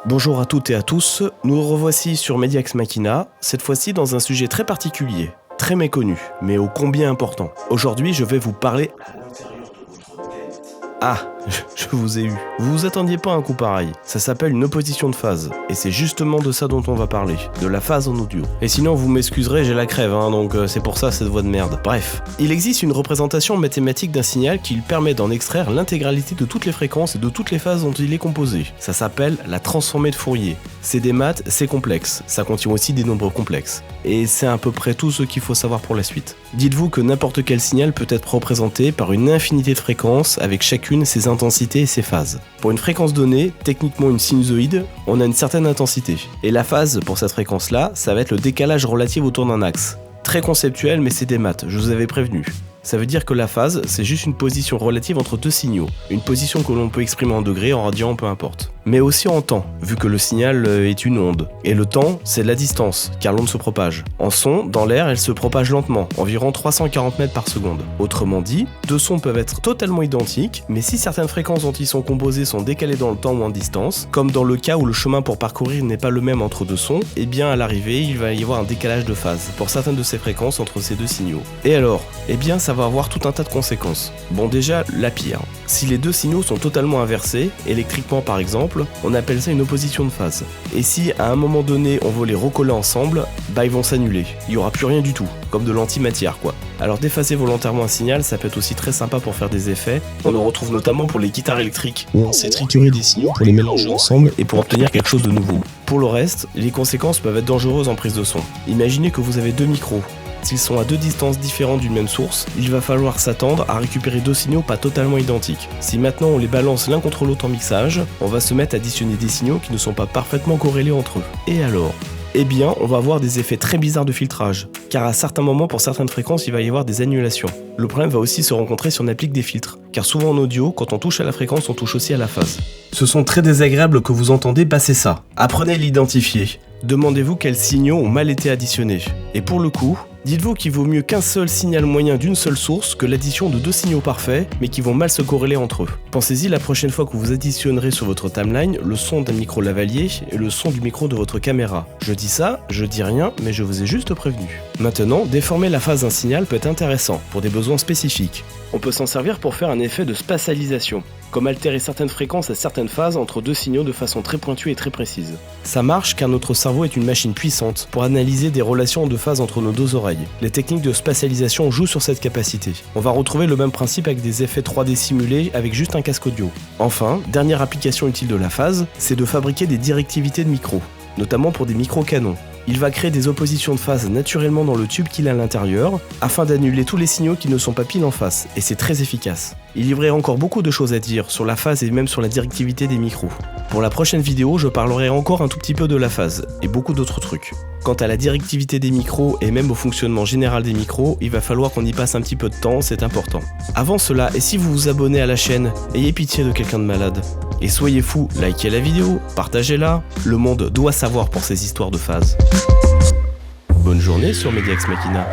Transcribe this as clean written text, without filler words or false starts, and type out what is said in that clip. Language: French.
Bonjour à toutes et à tous, nous revoici sur Media Ex Machina, cette fois-ci dans un sujet très particulier, très méconnu, mais ô combien important. Aujourd'hui, je vais vous parler... Ah, je vous ai eu. Vous vous attendiez pas à un coup pareil. Ça s'appelle une opposition de phase. Et c'est justement de ça dont on va parler. De la phase en audio. Et sinon, vous m'excuserez, j'ai la crève, donc c'est pour ça cette voix de merde. Bref. Il existe une représentation mathématique d'un signal qui permet d'en extraire l'intégralité de toutes les fréquences et de toutes les phases dont il est composé. Ça s'appelle la transformée de Fourier. C'est des maths, c'est complexe. Ça contient aussi des nombres complexes. Et c'est à peu près tout ce qu'il faut savoir pour la suite. Dites-vous que n'importe quel signal peut être représenté par une infinité de fréquences avec chacune ses intensités et ses phases. Pour une fréquence donnée, techniquement une sinusoïde, on a une certaine intensité. Et la phase pour cette fréquence-là, ça va être le décalage relatif autour d'un axe. Très conceptuel, mais c'est des maths, je vous avais prévenu. Ça veut dire que la phase, c'est juste une position relative entre deux signaux. Une position que l'on peut exprimer en degrés, en radians, peu importe. Mais aussi en temps, vu que le signal est une onde. Et le temps, c'est la distance, car l'onde se propage. En son, dans l'air, elle se propage lentement, environ 340 mètres par seconde. Autrement dit, deux sons peuvent être totalement identiques, mais si certaines fréquences dont ils sont composés sont décalées dans le temps ou en distance, comme dans le cas où le chemin pour parcourir n'est pas le même entre deux sons, et bien à l'arrivée, il va y avoir un décalage de phase, pour certaines de ces fréquences entre ces deux signaux. Et alors ? Eh bien, ça va avoir tout un tas de conséquences. Bon, déjà, la pire. Si les deux signaux sont totalement inversés, électriquement par exemple, on appelle ça une opposition de phase. Et si à un moment donné on veut les recoller ensemble, ils vont s'annuler. Il n'y aura plus rien du tout, comme de l'antimatière quoi. Alors d'effacer volontairement un signal, ça peut être aussi très sympa pour faire des effets. On en retrouve notamment pour les guitares électriques, où on sait triturer des signaux pour les mélanger ensemble et pour obtenir quelque chose de nouveau. Pour le reste, les conséquences peuvent être dangereuses en prise de son. Imaginez que vous avez deux micros. S'ils sont à deux distances différentes d'une même source, il va falloir s'attendre à récupérer deux signaux pas totalement identiques. Si maintenant on les balance l'un contre l'autre en mixage, on va se mettre à additionner des signaux qui ne sont pas parfaitement corrélés entre eux. Et alors ? Eh bien, on va avoir des effets très bizarres de filtrage, car à certains moments, pour certaines fréquences, il va y avoir des annulations. Le problème va aussi se rencontrer si on applique des filtres, car souvent en audio, quand on touche à la fréquence, on touche aussi à la phase. Ce sont très désagréables que vous entendez passer ça. Apprenez à l'identifier. Demandez-vous quels signaux ont mal été additionnés. Et pour le coup, dites-vous qu'il vaut mieux qu'un seul signal moyen d'une seule source que l'addition de deux signaux parfaits, mais qui vont mal se corréler entre eux. Pensez-y la prochaine fois que vous additionnerez sur votre timeline le son d'un micro lavalier et le son du micro de votre caméra. Je dis ça, je dis rien, mais je vous ai juste prévenu. Maintenant, déformer la phase d'un signal peut être intéressant, pour des besoins spécifiques. On peut s'en servir pour faire un effet de spatialisation, comme altérer certaines fréquences à certaines phases entre deux signaux de façon très pointue et très précise. Ça marche car notre cerveau est une machine puissante pour analyser des relations de phase entre nos deux oreilles. Les techniques de spatialisation jouent sur cette capacité. On va retrouver le même principe avec des effets 3D simulés avec juste un casque audio. Enfin, dernière application utile de la phase, c'est de fabriquer des directivités de micro, notamment pour des micro-canons. Il va créer des oppositions de phase naturellement dans le tube qu'il a à l'intérieur, afin d'annuler tous les signaux qui ne sont pas pile en face, et c'est très efficace. Il y aurait encore beaucoup de choses à dire sur la phase et même sur la directivité des micros. Pour la prochaine vidéo, je parlerai encore un tout petit peu de la phase, et beaucoup d'autres trucs. Quant à la directivité des micros et même au fonctionnement général des micros, il va falloir qu'on y passe un petit peu de temps, c'est important. Avant cela, et si vous vous abonnez à la chaîne, ayez pitié de quelqu'un de malade. Et soyez fous, likez la vidéo, partagez-la, le monde doit savoir pour ces histoires de phase. Bonne journée sur Media Ex Machina.